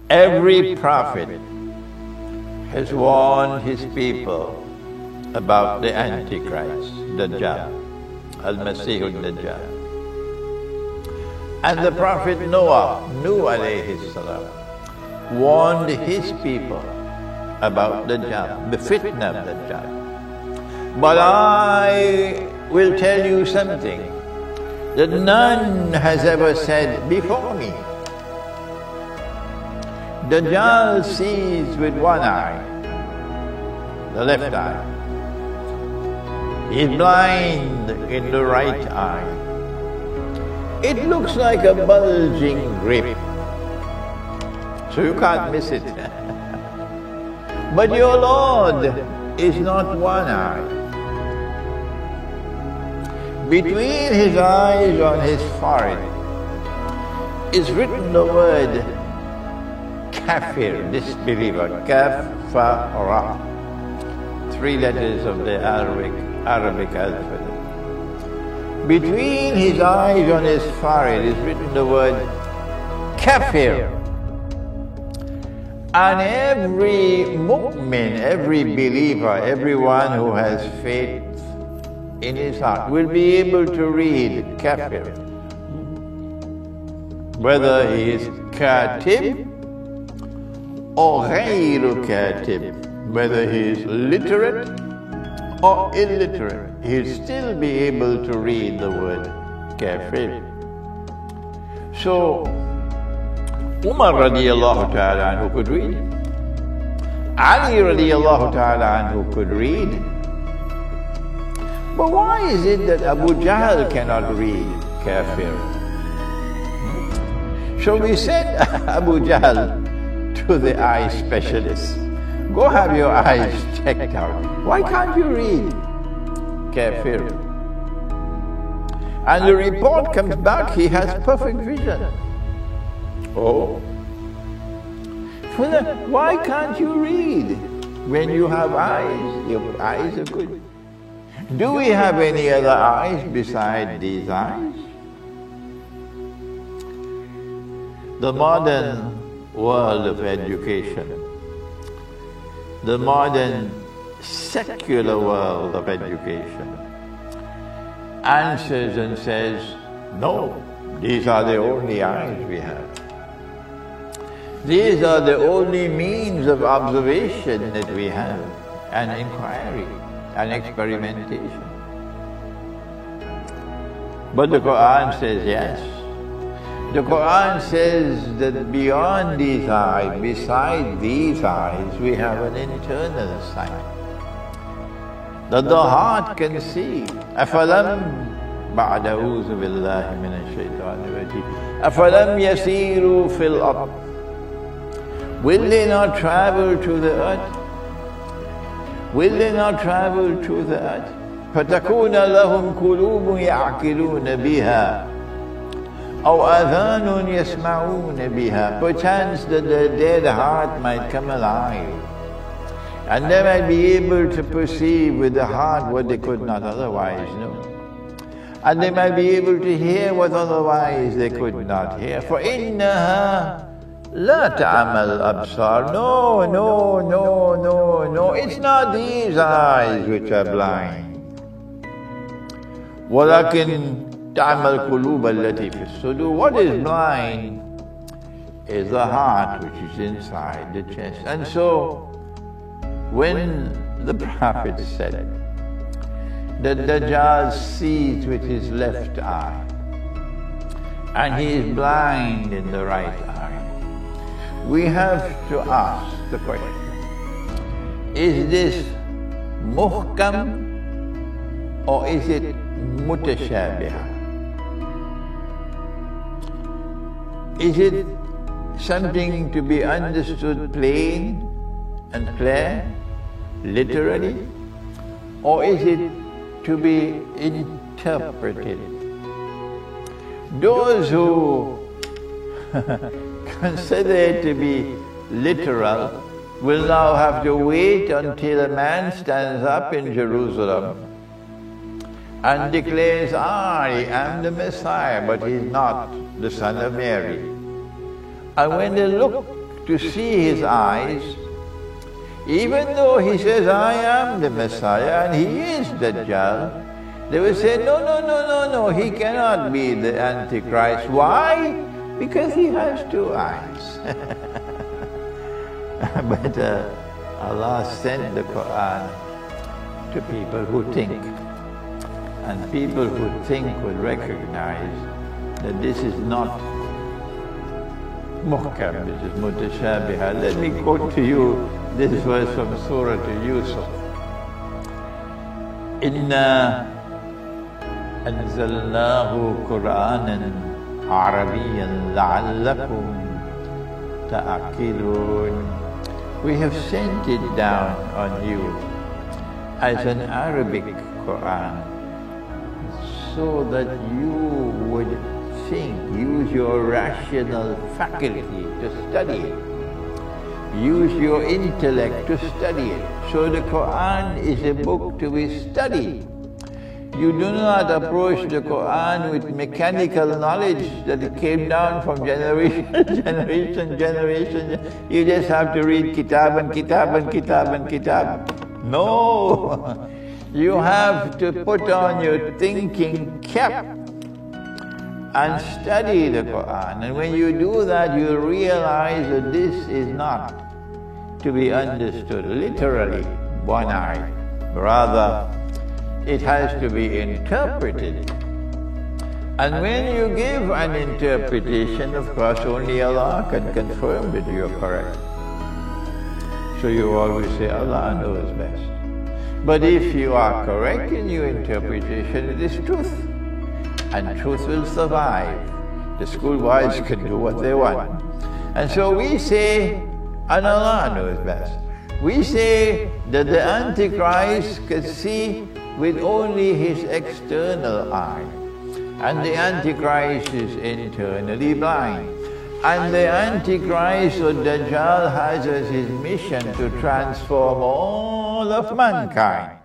Every prophet has warned his people about the Antichrist, Dajjal, Al-Masih al-Dajjal. And the Prophet Noah, Nuh alayhi salam, warned his people about Dajjal, the fitna of Dajjal. But I will tell you something that none has ever said before me. Dajjal sees with one eye, the left eye. He's blind in the right eye. It looks like a bulging grape, so you can't miss it. But your Lord is not one eye. Between his eyes on his forehead is written the word kafir, disbeliever, kaf-fa-ra, 3 letters of the Arabic alphabet. Between his eyes on his forehead is written the word kafir. And every mu'min, every believer, everyone who has faith in his heart will be able to read kafir. Whether he is katib or ghayru katib, whether he is literate or illiterate, he'll still be able to read the word kafir. So, Umar radiallahu ta'ala anhu could read. Ali radiallahu ta'ala anhu could read. But why is it that Abu Jahl cannot read kafir? So we sent Abu Jahl to the eye specialist. Go have your eyes checked out. Why can't you read kafir? And the report comes back, he has perfect vision. Oh. Why can't you read when you have eyes? Your eyes are good. Do we have any other eyes beside these eyes? The modern world of education, the modern secular world of education, answers and says, no, these are the only eyes we have. These are the only means of observation that we have, and inquiry and experimentation. But the Quran says yes. The Quran says that beyond these eyes, beside these eyes, we have an internal sight that the heart can see. أَفَلَمْ بَعْدَ أَعُوذُ بِاللَّهِ مِنَ الشَّيْطَانِ الرَّجِيمِ أَفَلَمْ يَسِيرُوا فِي الْأَرْضِ. Will they not travel to the earth? Will they not travel to the earth? فَتَكُونَ لَهُمْ قُلُوبٌ يَعْقِلُونَ بِهَا أَوْ آذَانٌ يَسْمَعُونَ بِهَا. Perchance that the dead heart might come alive, and they might be able to perceive with the heart what they could not otherwise know. And they might be able to hear what otherwise they could not hear. فَإِنَّهَا لَا تَعْمَى الْأَبْصَارِ. No, it's not these eyes which are blind. وَلَكِنْ تَعْمَى الْقُلُوبَ الَّتِي فِي الصُّدُورِ. What is blind is the heart which is inside the chest. And so, when the Prophet said that Dajjal sees with his left eye, and he is blind in the right eye, we have to ask the question, is this muhkam or is it mutashabihah? Is it something to be understood plain and clear, literally, or is it to be interpreted? Those who consider it to be literal will now have to wait until a man stands up in Jerusalem and declares, I am the Messiah, but he's not the son of Mary. And when they look to see his eyes, even though he says, I am the Messiah and he is Dajjal, they will say, no, no, no, no, no, he cannot be the Antichrist. Why? Because he has two eyes. But Allah sent the Qur'an to people who think. And people who think will recognize that this is not muhkam, this is mutashabiha. Let me quote to you this verse from Surah to Yusuf. Inna anzalnahu Qur'anan Arabiyan la'allakum ta'aqilun. We have sent it down on you as an Arabic Qur'an, so that you would think, use your rational faculty to study it. Use your intellect to study it. So the Qur'an is a book to be studied. You do not approach the Qur'an with mechanical knowledge that it came down from generation, generation. You just have to read kitab and kitab and kitab and kitab. No! You have to put on your thinking cap and study the Qur'an. And when you do that, you realize that this is not to be understood literally, one-eyed. Rather, it has to be interpreted. And when you give an interpretation, of course, only Allah can confirm that you're correct. So you always say, Allah knows best. But if you are correct in your interpretation, it is truth. And truth will survive. The schoolboys can do what they want. And so we say, and Allah knows best. We say that the Antichrist can see with only his external eye. And the Antichrist is internally blind. And the Antichrist or Dajjal has as his mission to transform all of mankind.